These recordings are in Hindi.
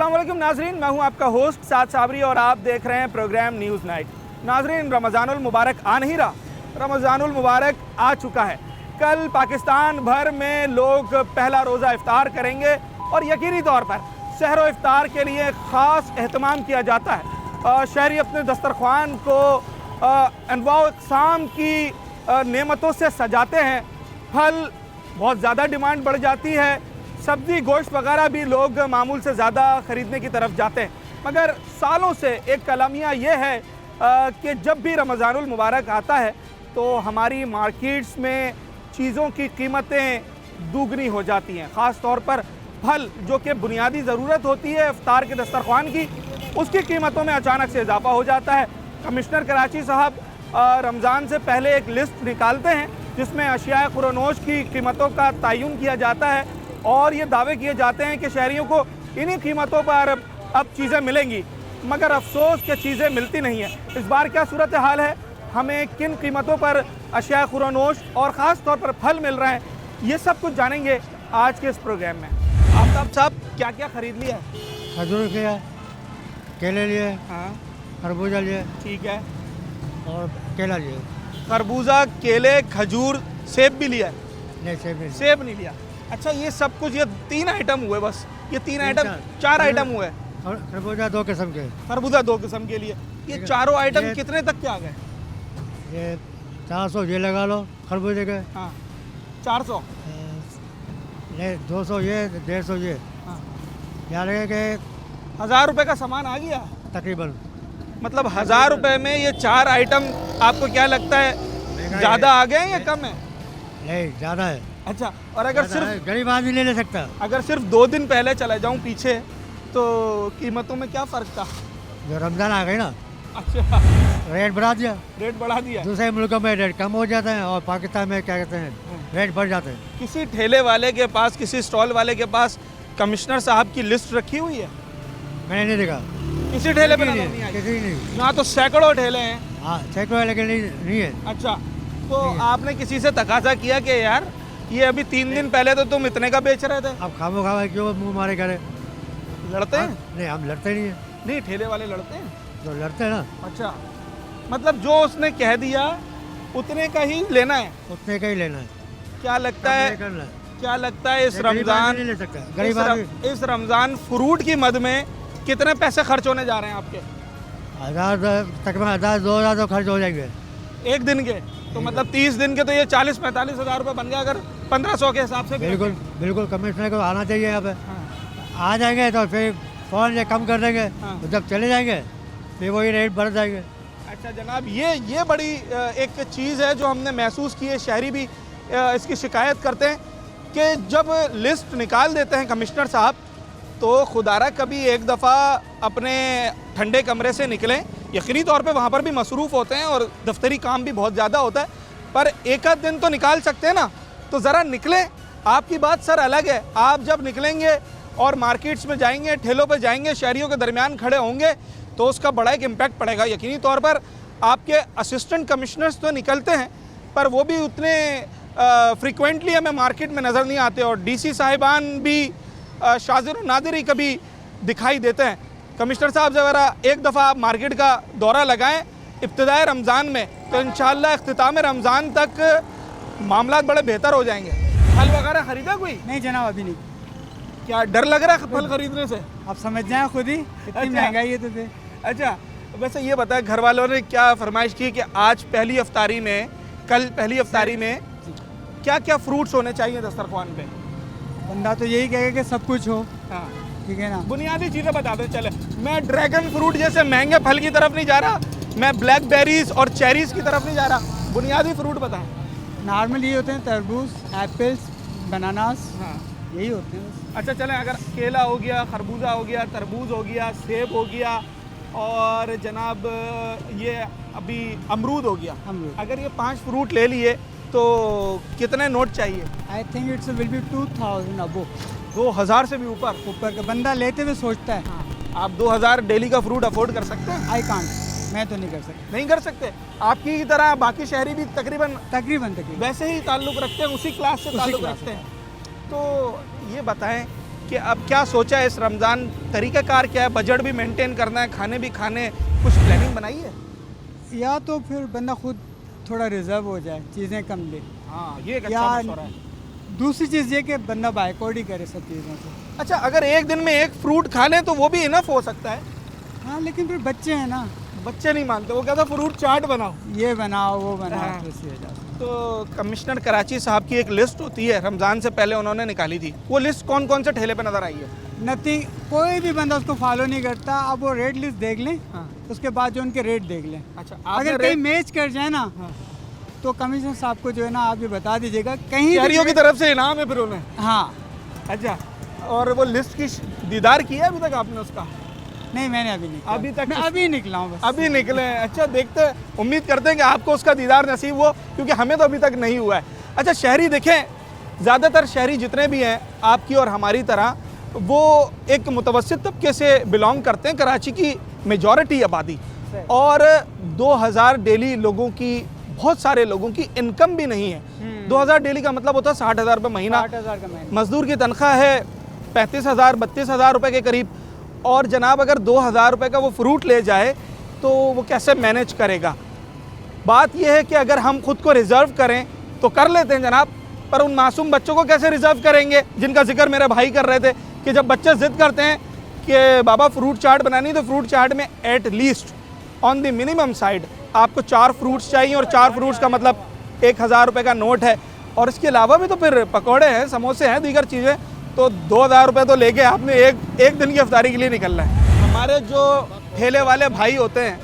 अस्सलाम वालेकुम नाजरीन, मैं हूं आपका होस्ट साद साबरी और आप देख रहे हैं प्रोग्राम न्यूज़ नाइट। नाजरीन, रमज़ानुल मुबारक आ नहीं रहा, रमज़ानुल मुबारक आ चुका है। कल पाकिस्तान भर में लोग पहला रोज़ा इफ्तार करेंगे और यकीनी तौर पर सहरो इफ्तार के लिए ख़ास एहतमाम किया जाता है। शहरी अपने दस्तरख्वान को अनवा अक़साम की नेमतों से सजाते हैं। फल बहुत ज़्यादा डिमांड बढ़ जाती है, सब्ज़ी गोश्त वगैरह भी लोग मामूल से ज़्यादा ख़रीदने की तरफ जाते हैं। मगर सालों से एक कलामिया ये है कि जब भी रमज़ानुल मुबारक आता है तो हमारी मार्केट्स में चीज़ों की कीमतें दुगनी हो जाती हैं। ख़ास तौर पर फल जो कि बुनियादी ज़रूरत होती है इफ्तार के दस्तरख्वान की, उसकी कीमतों में अचानक से इजाफा हो जाता है। कमिश्नर कराची साहब रमज़ान से पहले एक लिस्ट निकालते हैं जिसमें अशिया खुरनोश की कीमतों का तयन किया जाता है और ये दावे किए जाते हैं कि शहरियों को इन्हीं कीमतों पर अब चीज़ें मिलेंगी, मगर अफसोस कि चीज़ें मिलती नहीं हैं। इस बार क्या सूरत हाल है, हमें किन कीमतों पर अशिया खुरनोश और ख़ास तौर पर फल मिल रहे हैं, ये सब कुछ जानेंगे आज के इस प्रोग्राम में। आफ्ताब साहब, क्या क्या ख़रीद लिया है? खजूर लिया, केले लिए, हाँ, खरबूजा लिए, ठीक है, और केला लिए। खरबूजा, केले, खजूर, सेब भी लिया है? नहीं, सेब नहीं। सेब नहीं लिया। अच्छा, ये सब कुछ, ये 3 आइटम हुए, बस ये 3 आइटम, 4 आइटम हुए। और खरबूजा 2 किस्म के। खरबूजा 2 किस्म के लिए। ये चारों आइटम कितने तक के आ गए? ये 400 ये लगा लो खरबूजे के। हाँ, 400। नहीं, 200 ये, 150 ये। हाँ, यहाँ लगे कि 1000 रुपये का सामान आ गया तकरीबन। मतलब 1000 रुपये में ये 4 आइटम आपको क्या लगता है ज़्यादा आ गए या कम है? नहीं, ज़्यादा है। अच्छा, और अगर सिर्फ गरीब आदमी ले सकता। अगर सिर्फ 2 दिन पहले चला जाऊँ पीछे तो कीमतों में क्या फ़र्क था? जो रमज़ान आ गई ना, अच्छा, रेट बढ़ा दिया। रेट बढ़ा दिया। दूसरे मुल्कों में रेट कम हो जाते हैं और पाकिस्तान में क्या कहते हैं, रेट बढ़ जाते हैं। किसी ठेले वाले के पास, किसी स्टॉल वाले के पास कमिश्नर साहब की लिस्ट रखी हुई है? मैंने नहीं देखा किसी ठेले पे नजर नहीं आई? किसी नहीं। यहाँ तो सैकड़ों ठेले हैं। हाँ, सैकड़ों है, लेकिन नहीं है। अच्छा, तो आपने किसी से तकाजा किया कि यार ये अभी 3 दिन पहले तो तुम इतने का बेच रहे थे? अब खामो खावा क्यों मुंह मारे करे? लड़ते हैं? नहीं, हम लड़ते नहीं है। नहीं, ठेले वाले लड़ते हैं। तो लड़ते हैं ना, अच्छा, मतलब जो उसने कह दिया उतने का ही लेना है? उतने का ही लेना है। क्या लगता कम है, नहीं करना है। क्या लगता है इस गरीब आदमी रमज़ान, नहीं ले सकता। गरीब आदमी इस रमज़ान फ्रूट की मद में कितने पैसे खर्च होने जा रहे हैं आपके? 1000 तकरीबन 1000-2000 तो खर्च हो जाएंगे एक दिन के? तो मतलब 30 दिन के तो ये 40-45 हज़ार रुपये बन गया, अगर 1500 के हिसाब से भी। बिल्कुल बिल्कुल, कमिश्नर को आना चाहिए यहाँ पे। हाँ, आ जाएंगे तो फिर फ़ौरन ये कम कर देंगे। हाँ। तो जब चले जाएंगे फिर वही रेट बढ़ जाएंगे। अच्छा जनाब, ये बड़ी एक चीज़ है जो हमने महसूस की है। शहरी भी इसकी शिकायत करते हैं कि जब लिस्ट निकाल देते हैं कमिश्नर साहब तो खुदारा कभी एक दफ़ा अपने ठंडे कमरे से निकलें। यकीनी तौर पे वहाँ पर भी मसरूफ़ होते हैं और दफ्तरी काम भी बहुत ज़्यादा होता है, पर एक आध दिन तो निकाल सकते हैं ना, तो ज़रा निकलें। आपकी बात सर अलग है, आप जब निकलेंगे और मार्केट्स में जाएंगे, ठेलों पर जाएंगे, शहरियों के दरमियान खड़े होंगे तो उसका बड़ा एक इम्पैक्ट पड़ेगा। यकीनी तौर पर आपके असिस्टेंट कमिश्नर्स तो निकलते हैं पर वो भी उतने फ्रीक्वेंटली हमें मार्केट में नज़र नहीं आते, और DC साहिबान भी शाज़िर और नादिर ही कभी दिखाई देते हैं। कमिश्नर साहब ज़रा एक दफ़ा आप मार्केट का दौरा लगाएं इब्तिदाए रमज़ान में, तो इंशाअल्लाह इख्तिताम रमज़ान तक मामलात बड़े बेहतर हो जाएंगे। फल वगैरह ख़रीदा कोई? नहीं जनाब, अभी नहीं। क्या डर लग रहा है फल ख़रीदने से? आप समझ जाएं खुद ही, इतनी महंगाई है तो फिर। अच्छा, वैसे ये बताएं घर वालों ने क्या फरमाइश की कि आज पहली अफ्तारी में, कल पहली अफ्तारी में क्या क्या फ्रूट्स होने चाहिए दस्तरख्वान पे? बंदा तो यही कहेगा कि सब कुछ हो। हाँ, ठीक है ना। बुनियादी चीज़ें बता दो। चले, मैं ड्रैगन फ्रूट जैसे महंगे फल की तरफ नहीं जा रहा, मैं ब्लैकबेरीज और चेरीज़ की तरफ नहीं जा रहा, बुनियादी फ्रूट बताएं। नॉर्मल ये होते हैं तरबूज, एप्पल्स, बनानास, हाँ, यही होते हैं बस। अच्छा चलें, अगर केला हो गया, खरबूजा हो गया, तरबूज हो गया, सेब हो गया और जनाब ये अभी अमरूद हो गया, अमरूद। अगर ये 5 फ्रूट ले लिए तो कितने नोट चाहिए? I think it's will be 2000 अबो, 2000 से भी ऊपर? ऊपर का बंदा लेते हुए सोचता है। हाँ, आप 2000 डेली का फ्रूट अफोर्ड कर सकते हैं? आई कांट, मैं तो नहीं कर सकता। नहीं कर सकते। आपकी की तरह बाकी शहरी भी तकरीबन तकरीबन वैसे ही ताल्लुक़ रखते हैं, उसी क्लास से ताल्लुक़ क्लास रखते हैं। तो ये बताएं कि अब क्या सोचा है इस रमज़ान, तरीक़ाकार क्या है, बजट भी मेंटेन करना है, खाने भी खाने, कुछ प्लानिंग बनाई है? या तो फिर बंदा खुद थोड़ा रिजर्व हो जाए, चीज़ें कम ले। हाँ, ये एक अच्छा या मशवरा है। दूसरी चीज़ ये कि बंदा बाइकआउट ही करे सब चीज़ों से। अच्छा, अगर एक दिन में एक फ्रूट खा लें तो वो भी इनफ हो सकता है? हाँ, लेकिन फिर बच्चे हैं ना, बच्चे नहीं मानते, वो कहता फ्रूट चाट बनाओ। ये बनाओ वो बनाओ, हाँ। तो इसलिए जाता। तो कमिश्नर कराची साहब की एक लिस्ट होती है, रमज़ान से पहले उन्होंने निकाली थी, वो लिस्ट कौन कौन से ठेले पे नज़र आई है? नथिंग, कोई भी बंदा उसको फॉलो नहीं करता। अब वो रेट लिस्ट देख लें, हाँ। उसके बाद जो उनके रेट देख लें। अच्छा, अगर कहीं मैच कर जाए ना, तो कमिश्नर साहब को जो है ना आप भी बता दीजिएगा कहीं भी शहरियों की तरफ से इनाम है फिर उन्हें। हाँ। अच्छा, और वो लिस्ट की दीदार किया अभी तक आपने उसका? नहीं, मैंने अभी नहीं किया। अभी तक मैं अभी निकला हूँ बस। अभी निकले हैं। अच्छा, देखते हैं, उम्मीद करते हैं कि आपको उसका दीदार नसीब हो, क्योंकि हमें तो अभी तक नहीं हुआ है। अच्छा, शहरी देखें, ज़्यादातर शहरी जितने भी हैं आपकी और हमारी तरह, वो एक मुतवस्सित तबके से बिलोंग करते हैं, कराची की मेजॉरिटी आबादी, और 2000 डेली लोगों की, बहुत सारे लोगों की इनकम भी नहीं है। 2000 डेली का मतलब होता है 60,000 रुपये महीना। 60,000 का महीना। मजदूर की तनख्वाह है 35,000 32,000 रुपये के करीब, और जनाब अगर 2,000 रुपये का वो फ्रूट ले जाए तो वो कैसे मैनेज करेगा? बात यह है कि अगर हम खुद को रिज़र्व करें तो कर लेते हैं जनाब, पर उन मासूम बच्चों को कैसे रिज़र्व करेंगे जिनका जिक्र मेरे भाई कर रहे थे कि जब बच्चे ज़िद करते हैं कि बाबा फ्रूट चाट बनानी, तो फ्रूट चाट में at least on the minimum side आपको 4 फ्रूट्स चाहिए, और 4 फ्रूट्स का मतलब 1,000 रुपये का नोट है, और इसके अलावा भी तो फिर पकौड़े हैं, समोसे हैं, दीगर चीज़ें, तो 2,000 रुपये तो लेके आपने एक दिन की अफ्तारी के लिए निकलना है। हमारे जो ठेले वाले भाई होते हैं,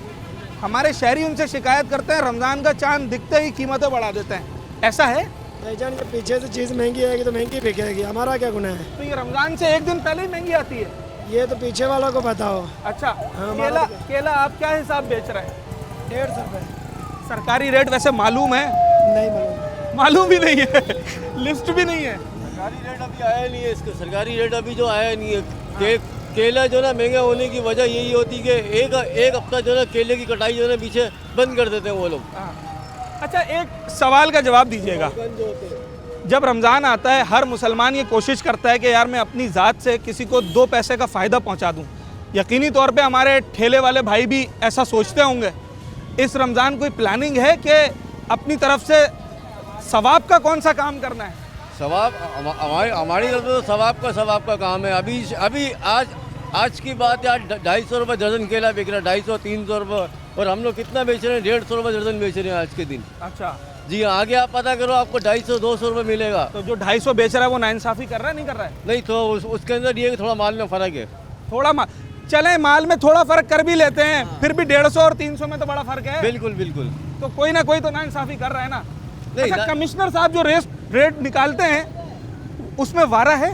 हमारे शहरी उनसे शिकायत करते हैं रमज़ान का चांद दिखते ही कीमतें बढ़ा देते हैं, ऐसा है? भाईजान, ये पीछे से चीज़ महंगी आएगी तो महंगी बिकेगी, हमारा क्या गुनाह है? तो ये रमज़ान से एक दिन पहले ही महंगी आती है? ये तो पीछे वालों को पता हो। अच्छा, हमारा केला आप क्या हिसाब बेच रहे हैं? 150 रुपये। सरकारी रेट वैसे मालूम है? नहीं मालूम। मालूम भी नहीं है, लिस्ट भी नहीं है। सरकारी रेट अभी आया नहीं है, इसका सरकारी रेट अभी जो आया नहीं है। केला जो ना महंगा होने की वजह यही होती है कि एक हफ्ता जो ना केले की कटाई जो है पीछे बंद कर देते हैं वो लोग। अच्छा, एक सवाल का जवाब दीजिएगा। जब रमज़ान आता है, हर मुसलमान ये कोशिश करता है कि यार मैं अपनी ज़ात से किसी को 2 पैसे का फ़ायदा पहुंचा दूं। यकीनी तौर पे हमारे ठेले वाले भाई भी ऐसा सोचते होंगे। इस रमज़ान कोई प्लानिंग है कि अपनी तरफ से सवाब का कौन सा काम करना है? सवाब हमारी तरफ तो सवाब का काम है। अभी आज की बात है, आज 250 रुपये दर्जन केला बिक रहा है, 250 300 रुपये, और हम लोग कितना बेच रहे हैं? 150 रुपये दर्जन बेच रहे हैं आज के दिन। अच्छा जी, आगे आप पता करो, आपको 250 200 रुपये मिलेगा। तो जो 250 बेच रहा है वो नाइंसाफ़ी कर रहा है, नहीं कर रहा है? नहीं, तो उसके अंदर ये थोड़ा माल में फ़र्क है। थोड़ा माल, चले माल में थोड़ा फ़र्क कर भी लेते हैं, फिर भी 150 और 300 में तो बड़ा फ़र्क है। बिल्कुल बिल्कुल। तो कोई ना कोई तो नाइंसाफ़ी कर रहा है ना। नहीं, अच्छा, कमिश्नर साहब जो रेट निकालते हैं उसमें वारा है?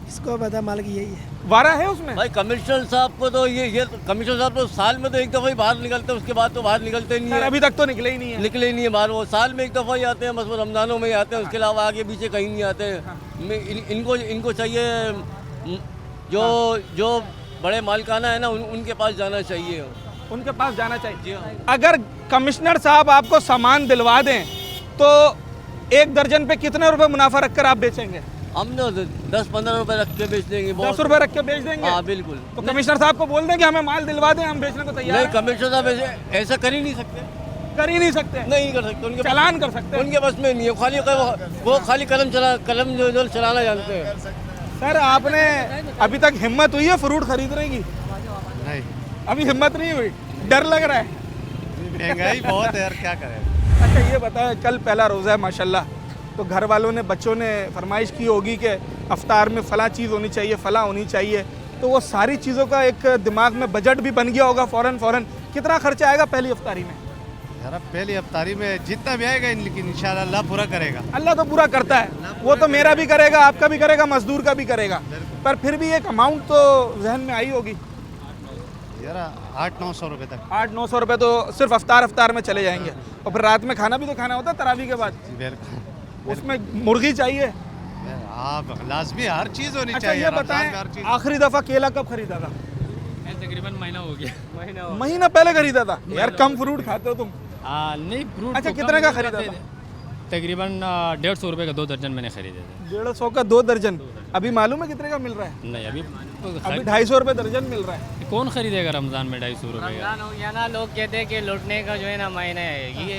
इसको पता, मालिक यही है। वारा है उसमें? भाई कमिश्नर साहब को तो ये कमिश्नर साहब तो साल में तो एक दफ़ा ही बाहर निकलते हैं, उसके बाद तो बाहर निकलते नहीं सर, है। अभी तक तो निकले ही नहीं है। निकले ही नहीं है बाहर, वो साल में एक दफ़ा ही आते हैं, बस वो रमज़ानों में ही आते हैं, उसके अलावा आगे पीछे कहीं नहीं आते हैं। इनको चाहिए जो बड़े मालिकाना है ना, उनके पास जाना चाहिए। उनके पास जाना चाहिए। जी हाँ। अगर कमिश्नर साहब आपको सामान दिलवा दें तो 1 दर्जन पे कितने रुपए मुनाफा रखकर आप बेचेंगे? हम ना 10-15 रुपए रख के बेच देंगे। 10 रुपए रख के बेच देंगे? हाँ बिल्कुल। तो कमिश्नर साहब को बोल दें कि हमें माल दिलवा दें, हम बेचने को तैयार नहीं, हैं। कमिश्नर साहब ऐसा कर ही नहीं सकते। कर ही नहीं सकते? नहीं कर सकते, उनके चालान कर सकते हैं। उनके बस में नहीं है। वो खाली कलम जो चलाना जानते हैं। सर, आपने अभी तक हिम्मत हुई है फ्रूट खरीदने की? नहीं, अभी हिम्मत नहीं हुई, डर लग रहा है? महंगाई बहुत है यार, क्या करें। अच्छा, ये बताएं, कल पहला रोज़ा है माशाल्लाह, तो घर वालों ने, बच्चों ने फरमाइश की होगी कि अफ्तार में फ़लाँ चीज़ होनी चाहिए, फ़लाँ होनी चाहिए, तो वो सारी चीज़ों का एक दिमाग में बजट भी बन गया होगा फ़ौरन। कितना खर्चा आएगा पहली अफ्तारी में? यार पहली अफ्तारी में जितना भी आएगा, लेकिन इंशाल्लाह अल्लाह पूरा करेगा। अल्लाह तो पूरा करता है, वो तो मेरा भी करेगा, आपका भी करेगा, मजदूर का भी करेगा, पर फिर भी एक अमाउंट तो जहन में आई होगी। यार 800-900 रुपये तक। 800-900 रुपये तो सिर्फ अफ्तार में चले जाएंगे, और फिर रात में खाना भी तो खाना होता है तरावी के बाद, बिल्कुल। उसमें मुर्गी चाहिए। हाँ, लाजमी हर चीज़ होनी अच्छा, चाहिए। ये रमज़ान में हर बताएं, चीज़। आखिरी दफ़ा केला कब खरीदा था? तकरीबन महीना हो गया। महीना पहले खरीदा था? यार कम फ्रूट खाते हो तुम। नहीं, फ्रूट अच्छा, तो कितने कम का नहीं खरीदा खाते था? थे। तकरीबन 150 रुपये का 2 दर्जन मैंने खरीदे थे। 150 का 2 दर्जन। अभी मालूम है कितने का मिल रहा है? नहीं अभी अभी 250 रुपये दर्जन मिल रहा है। कौन खरीदेगा रमज़ान में 250 रुपये का? रमजान हो गया ना, लोग कहते हैं कि लूटने का जो है ना महीना है ये।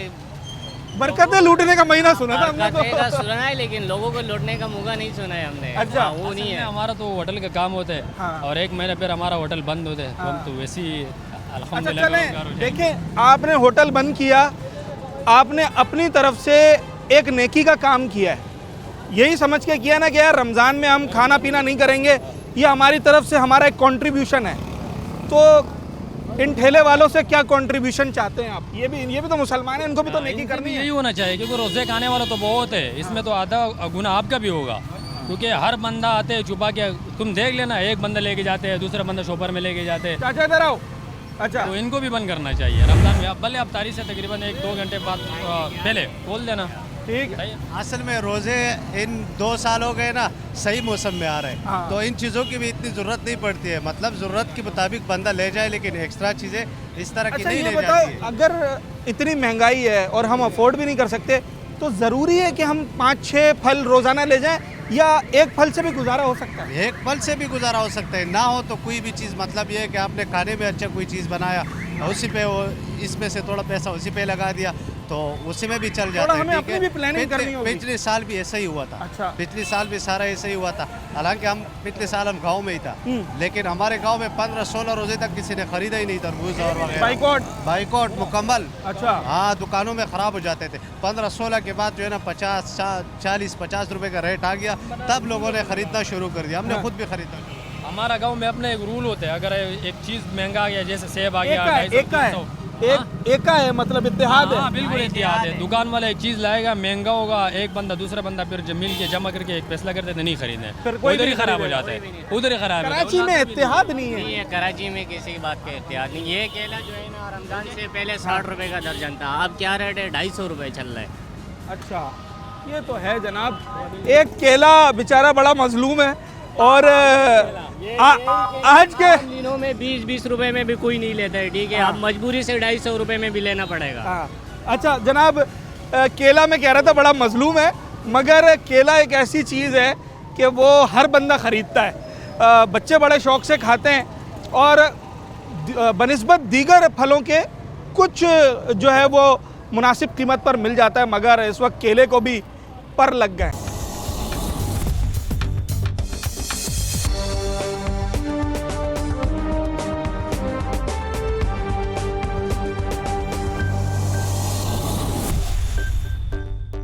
बरकत लूटने का महीना सुना था हमने बरकत का तो। सुना है, लेकिन लोगों को लूटने का मौका नहीं सुना है हमने। अच्छा। हाँ, वो नहीं है। हमारा तो होटल का काम होता है हाँ। और एक महीने फिर हमारा होटल बंद होता है, तो हम तो वैसे ही अच्छा अल्हम्दुलिल्लाह चलें, बेरोजगार हो जाएंगे। देखें आपने होटल बंद किया, आपने अपनी तरफ से एक नेकी का काम किया है, यही समझ के किया ना कि यार रमज़ान में हम खाना पीना नहीं करेंगे, ये हमारी तरफ से हमारा एक कंट्रीब्यूशन है। तो इन ठेले वालों से क्या कंट्रीब्यूशन चाहते हैं आप? ये भी तो मुसलमान हैं, इनको भी तो नेकी इनसे करनी भी है। यही होना चाहिए, क्योंकि रोज़े खाने वाला तो बहुत है, इसमें तो आधा गुना आपका भी होगा, क्योंकि हर बंदा आते हैं छुपा के, तुम देख लेना, एक बंदा लेके जाते हैं, दूसरा बंदा शॉपर में लेके जाते हैं, चाचा इधर आओ। अच्छा तो इनको भी बंद करना चाहिए रमज़ान में। अब भले आप तारीख से तकरीबन 1-2 घंटे बाद पहले खोल देना। ठीक है। असल में रोज़े इन 2 साल हो गए ना, सही मौसम में आ रहे हैं, हाँ। तो इन चीज़ों की भी इतनी ज़रूरत नहीं पड़ती है। मतलब ज़रूरत के मुताबिक बंदा ले जाए, लेकिन एक्स्ट्रा चीज़ें इस तरह की अच्छा नहीं ये ले बताओ, जाती है। अगर इतनी महंगाई है और हम अफोर्ड भी नहीं कर सकते, तो ज़रूरी है कि हम 5-6 फल रोज़ाना ले जाएं, या एक फल से भी गुजारा हो सकता है? एक फल से भी गुजारा हो सकता है, ना हो तो कोई भी चीज़, मतलब ये है कि आपने खाने में अच्छा कोई चीज़ बनाया, उसी पे वो इसमें से थोड़ा पैसा उसी पे लगा दिया, तो उसी में भी चल जाता है। हमें ठीक अपनी है? भी प्लानिंग करनी होगी। पिछले साल भी ऐसा ही हुआ था। अच्छा। पिछले साल भी सारा ऐसा ही हुआ था। हालांकि हम पिछले साल हम गांव में ही था, लेकिन हमारे गांव में 15-16 रोजे तक किसी ने खरीदा ही नहीं तरबूज और वगैरह। बाइकआउट। बाइकआउट मुकम्मल। अच्छा। हाँ, दुकानों में ख़राब हो जाते थे। 15-16 के बाद जो है ना 40-50 रुपए का रेट आ गया, तब लोगों ने खरीदना शुरू कर दिया। हमने खुद भी खरीदना शुरू किया। हमारा गांव में अपने एक रूल होते हैं, अगर एक चीज़ महंगा आ गया, जैसे सेब आ एक गया का है, 250, एक का है, 300, एक का है, मतलब इत्तेहाद हाँ है। बिल्कुल इत्तेहाद है। दुकान वाला एक चीज़ लाएगा, महंगा होगा, एक बंदा दूसरा बंदा फिर जब मिल के जमा करके एक फैसला करते थे नहीं खरीदने, फिर कोई उधर ही नहीं खराब हो खरीदेगा, जाता है, उधर ही खराब है। कराची में इत्तेहाद नहीं नहीं है। है, कराची में किसी बात का इत्तेहाद नहीं। ये केला जो है ना, रमजान से पहले 60 रुपए का दर्जन था, अब क्या रेट है? 250 रुपए चल रहा है। अच्छा ये तो है जनाब। एक केला बेचारा बड़ा मजलूम है, और आज के दिनों में 20-20 रुपए में भी कोई नहीं लेता है, ठीक है? अब मजबूरी से 250 रुपए में भी लेना पड़ेगा। हाँ। अच्छा जनाब, केला में कह रहा था बड़ा मजलूम है, मगर केला एक ऐसी चीज़ है कि वो हर बंदा ख़रीदता है, बच्चे बड़े शौक़ से खाते हैं, और बनिस्बत दीगर फलों के कुछ जो है वो मुनासिब कीमत पर मिल जाता है, मगर इस वक्त केले को भी पर लग गए।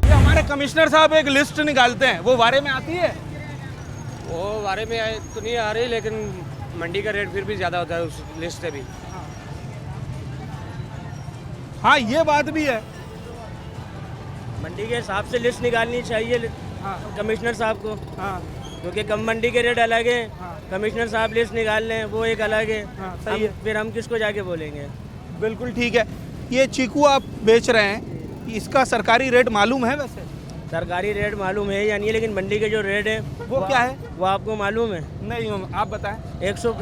ये हमारे कमिश्नर साहब एक लिस्ट निकालते हैं, वो वारे में आती है? वो बारे में तो नहीं आ रही, लेकिन मंडी का रेट फिर भी ज़्यादा होता है उस लिस्ट से भी। हाँ ये बात भी है। मंडी के हिसाब से लिस्ट निकालनी चाहिए कमिश्नर साहब को, क्योंकि कम मंडी के रेट अलग है, कमिश्नर साहब लिस्ट निकाल लें वो एक अलग है। सही है। फिर हम किसको जाके बोलेंगे? बिल्कुल ठीक है। ये चीकू आप बेच रहे हैं, इसका सरकारी रेट मालूम है वैसे? सरकारी रेट मालूम है या नहीं, लेकिन मंडी के जो रेट है वो क्या है? वो आपको मालूम है? नहीं आप बताएं।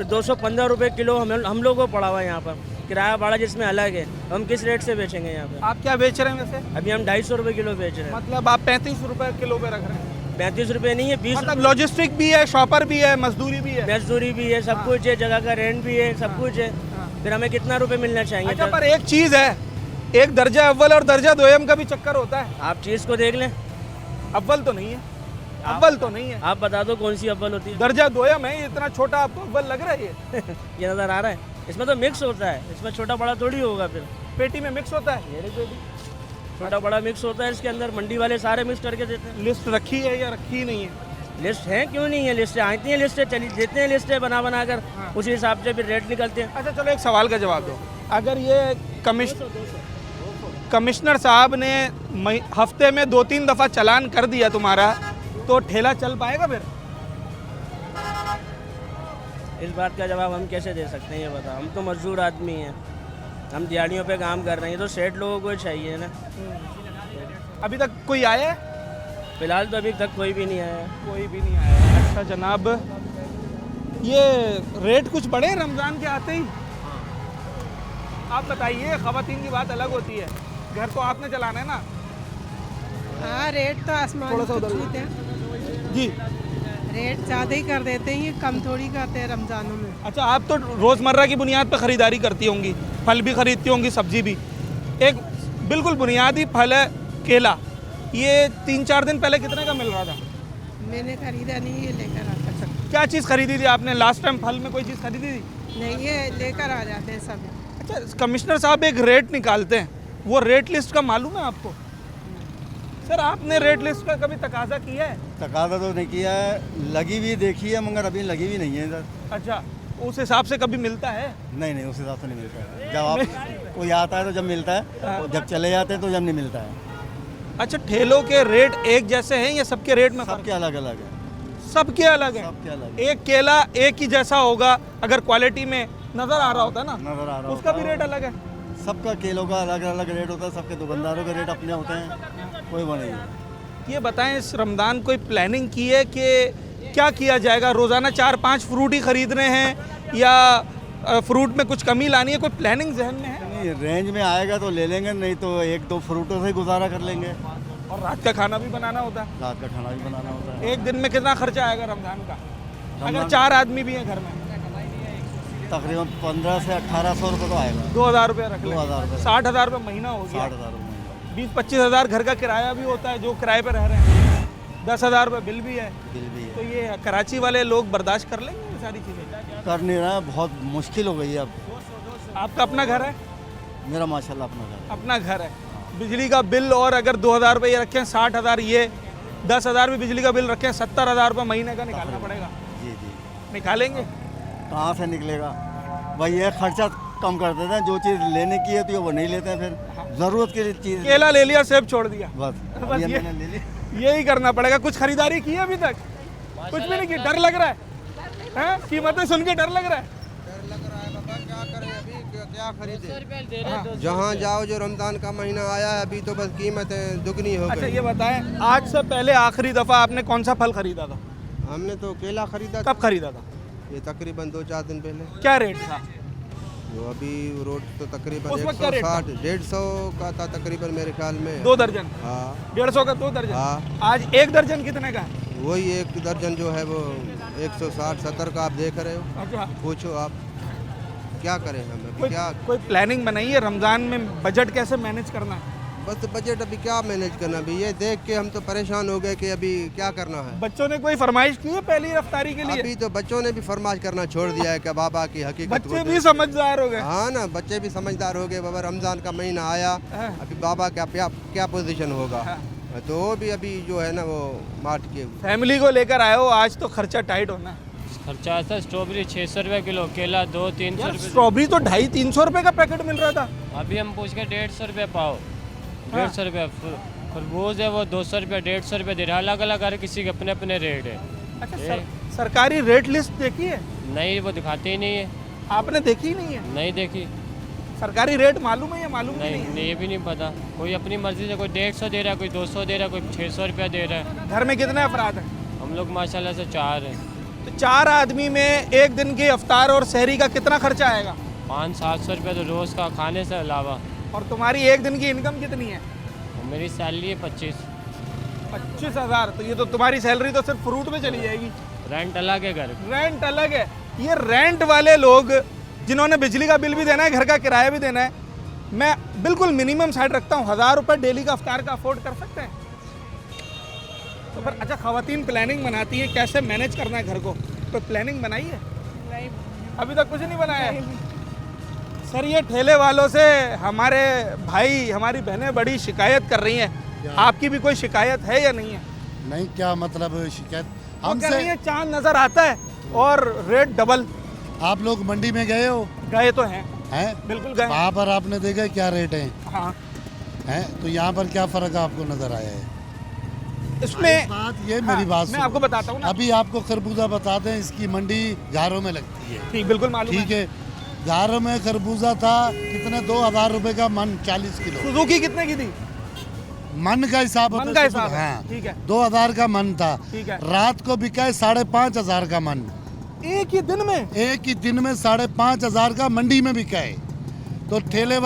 215 रुपये किलो हम लोगों को पड़ा हुआ है यहाँ पर, किराया भाड़ा जिसमें अलग है। हम किस रेट से बेचेंगे यहाँ पे? आप क्या बेच रहे हैं वैसे? अभी हम 250 रुपये किलो बेच रहे हैं। मतलब आप 35 रुपए किलो पे रख रहे हैं? 35 रुपये नहीं है, 20 मतलब लॉजिस्टिक भी है, शॉपर भी है, मजदूरी भी है। मजदूरी भी है, सब कुछ है, जगह का रेंट भी है, सब कुछ है। फिर हमें कितना रुपए मिलना चाहिए? अच्छा पर एक चीज़ है, एक दर्जा अव्वल और दर्जा दोयम का भी चक्कर होता है। आप चीज़ को देख लें, अव्वल तो नहीं है, अव्वल तो नहीं है, आप बता दो कौन सी अव्वल होती है? दर्जा दोयम है। ये इतना छोटा आपको अव्वल लग रहा है ये? ये नज़र आ रहा है, इसमें तो मिक्स होता है, इसमें छोटा बड़ा थोड़ी होगा। फिर पेटी में मिक्स होता है? मेरी पेटी छोटा बड़ा मिक्स होता है इसके अंदर, मंडी वाले सारे मिक्स करके देते हैं। लिस्ट रखी है या रखी नहीं है? लिस्ट है, क्यों नहीं है? लिस्टें आती हैं, लिस्टें चली देते हैं, लिस्टें बना कर उसी हिसाब से फिर रेट निकलते हैं। अच्छा चलो एक सवाल का जवाब दो। अगर ये कमिश्नर साहब ने हफ्ते में 2-3 दफ़ा चालान कर दिया तुम्हारा, तो ठेला चल पाएगा फिर? इस बात का जवाब हम कैसे दे सकते हैं ये बताओ? हम तो मजदूर आदमी हैं, हम दिहाड़ियों पे काम कर रहे हैं, तो सेठ लोगों को चाहिए ना। अभी तक कोई आया है? फिलहाल तो अभी तक कोई भी नहीं आया। कोई भी नहीं आया। अच्छा जनाब, ये रेट कुछ बढ़े रमज़ान के आते ही? आप बताइए, ख़वातीन की बात अलग होती है, घर तो आपने चलाना है ना। हाँ रेट तो आसमान थोड़ा सा को उधर छूते हैं। जी रेट ज़्यादा ही कर देते हैं, ये कम थोड़ी करते हैं रमज़ानों में। अच्छा, आप तो रोज़मर्रा की बुनियाद पर ख़रीदारी करती होंगी, फल भी खरीदती होंगी, सब्जी भी। एक बिल्कुल बुनियादी फल है केला, ये 3-4 दिन पहले कितने का मिल रहा था? मैंने खरीदा नहीं, ये लेकर आता। अच्छा, क्या चीज़ खरीदी थी आपने लास्ट टाइम? फल में कोई चीज़ खरीदी थी? नहीं, ये लेकर आ जाते हैं सब। अच्छा, कमिश्नर साहब एक रेट निकालते हैं, वो रेट लिस्ट का मालूम है आपको? सर, आपने रेट लिस्ट का कभी तकाजा किया है? तकाजा तो नहीं किया है, लगी भी देखी है मगर अभी लगी भी नहीं है इधर। अच्छा, उस हिसाब से कभी मिलता है? नहीं, उस हिसाब से नहीं मिलता है। जब आप कोई आता है तो जब मिलता है, और जब चले जाते हैं तो जब नहीं मिलता है। अच्छा, ठेलों के रेट एक जैसे हैं या सबके रेट में? सबके अलग अलग है। सबके अलग है? सबके अलग। एक केला एक ही जैसा होगा अगर क्वालिटी में नजर आ रहा होता है ना, नजर आ रहा उसका भी रेट अलग है। सबका केलों का अलग अलग रेट होता है, सबके दुकानदारों के रेट अपने होते हैं, कोई वो नहीं है। ये बताएं, इस रमज़ान कोई प्लानिंग की है कि क्या किया जाएगा? रोज़ाना 4-5 फ्रूट ही खरीदने हैं या फ्रूट में कुछ कमी लानी है? कोई प्लानिंग जहन में है? नहीं, रेंज में आएगा तो ले लेंगे, नहीं तो 1-2 फ्रूटों से गुजारा कर लेंगे। और रात का खाना भी बनाना होता है? रात का खाना भी बनाना होता है। एक दिन में कितना खर्चा आएगा रमज़ान का, अगर 4 आदमी भी हैं घर में? तकरीबन 1500 से 1800 रुपये तो आएगा। 2000 रुपये रख लें, 2000 रुपये, 60,000 रुपये महीना हो गया। 60,000 रुपये। 20-25 हज़ार घर का किराया भी होता है जो किराए पे रह रहे हैं, 10,000 रुपये बिल भी है। बिल भी है। तो ये कराची वाले लोग बर्दाश्त कर लेंगे ये सारी चीज़ें? कर नहीं रहा है, बहुत मुश्किल हो गई है अब। आपका अपना घर है? मेरा माशाल्लाह अपना घर है। अपना घर है। बिजली का बिल और अगर 2,000 रुपये ये रखें, 60,000 ये, 10,000 भी बिजली का बिल रखें, 70,000 रुपये महीने का निकालना पड़ेगा। जी जी। निकालेंगे? कहाँ से निकलेगा भाई? ये खर्चा कम कर देते हैं, जो चीज़ लेने की है तो वो नहीं लेते हैं, फिर ज़रूरत की चीज़। केला ले लिया, सेब छोड़ दिया, बस ये मैंने ले लिया। यही करना पड़ेगा। कुछ खरीदारी की है अभी तक? कुछ भी नहीं की? डर लग रहा है? कीमतें सुन के डर लग रहा है? क्या करें अभी, क्या खरीदे? जहाँ जाओ, जो रमज़ान का महीना आया है अभी तो बस कीमतें दुगनी हो गई। अच्छा, ये बताएं, आज से पहले आखिरी दफ़ा आपने कौन सा फल खरीदा था? हमने तो केला खरीदा। कब खरीदा था? ये तकरीबन 2-4 दिन पहले। क्या रेट था? जो अभी रोड तो तकरीबन उस वक्त क्या रेट था? 150 का था तकरीबन मेरे ख्याल में। 2 दर्जन? हाँ। 150 का 2 दर्जन? हाँ। आज 1 दर्जन कितने का है? वही 1 दर्जन जो है वो 160-70 का आप देख रहे हो। अच्छा, पूछो आप, क्या करें हम अभी? कोई प्लानिंग बनाई है रमज़ान में? बजट कैसे मैनेज करना है? बस बजट अभी क्या मैनेज करना, अभी ये देख के हम तो परेशान हो गए कि अभी क्या करना है। बच्चों ने कोई फरमाइश की है पहली रफ्तारी के लिए? अभी तो बच्चों ने भी फरमाइश करना छोड़ दिया है कि बाबा की हकीकत बच्चे भी समझदार हो गए। हाँ ना, बच्चे भी समझदार हो गए। बाबा रमज़ान का महीना आया, अभी बाबा क्या पोजीशन होगा, तो वो भी अभी जो है ना वो मार्ट के। फैमिली को लेकर आए हो, आज तो खर्चा टाइट होना है। खर्चा ऐसा, स्ट्रॉबेरी 600 रुपये किलो, केला 200-300 रुपये। स्ट्रॉबेरी तो 250-300 रुपये का पैकेट मिल रहा था। अभी हम पूछ के 150 रुपये पाओ, 150 रुपये। खरबूज है वो 200 रुपये, 150 रुपये दे रहा है। अलग अलग हर किसी के अपने अपने रेट है। अच्छा, सरकारी रेट लिस्ट देखी है? नहीं, वो दिखाते ही नहीं है। आपने देखी ही नहीं है? नहीं देखी। सरकारी रेट मालूम है या मालूम नहीं, ये भी नहीं पता। कोई अपनी मर्जी से, कोई 150 दे रहा है, कोई 200 दे रहा है, कोई 600 रुपया दे रहा है। घर में कितने अफराद हैं? हम लोग माशाल्लाह से 4 हैं। तो 4 आदमी में एक दिन की अफ्तार और सहरी का कितना खर्चा आएगा? 500-700 रुपये तो रोज़ का खाने से अलावा। और तुम्हारी एक दिन की इनकम कितनी है? मेरी सैलरी है 25,000। तो ये तो तुम्हारी सैलरी तो सिर्फ फ्रूट में चली जाएगी। रेंट अलग है, घर रेंट अलग है। ये रेंट वाले लोग जिन्होंने बिजली का बिल भी देना है, घर का किराया भी देना है, मैं बिल्कुल मिनिमम साइड रखता हूँ, 1000 रुपये डेली का अफ्तार का अफोर्ड कर सकते हैं? तो फिर अच्छा, ख़वातीन प्लानिंग बनाती है कैसे मैनेज करना है घर को, तो प्लानिंग बनाई है? नहीं, अभी तक कुछ नहीं बनाया है। सर, ये ठेले वालों से हमारे भाई, हमारी बहनें बड़ी शिकायत कर रही हैं। आपकी भी कोई शिकायत है या नहीं है? नहीं, क्या मतलब शिकायत? हम कह रही है चांद नज़र आता है और रेट डबल। आप लोग मंडी में गए हो? गए तो हैं। बिल्कुल गए। वहाँ पर आपने देखा क्या रेट है? हाँ। हैं, तो यहाँ पर क्या फ़र्क आपको नज़र आया है? इसमें बात ये, मेरी बात मैं आपको बताता हूँ ना। अभी आपको खरबूजा बताते हैं, इसकी मंडी गारों में लगती है। ठीक, बिल्कुल मालूम है। ठीक है, गारों में खरबूजा था कितने, 2000 रुपये का मन, 40 किलो। सुजुकी कितने की थी? मन का हिसाब मन का हिसाब। हाँ, ठीक है। 2000 का मन था। ठीक है। रात को बिका है 5,500 का मन। एक ही दिन में? एक ही दिन में 5,500 का मंडी में बिका है। तो ठेले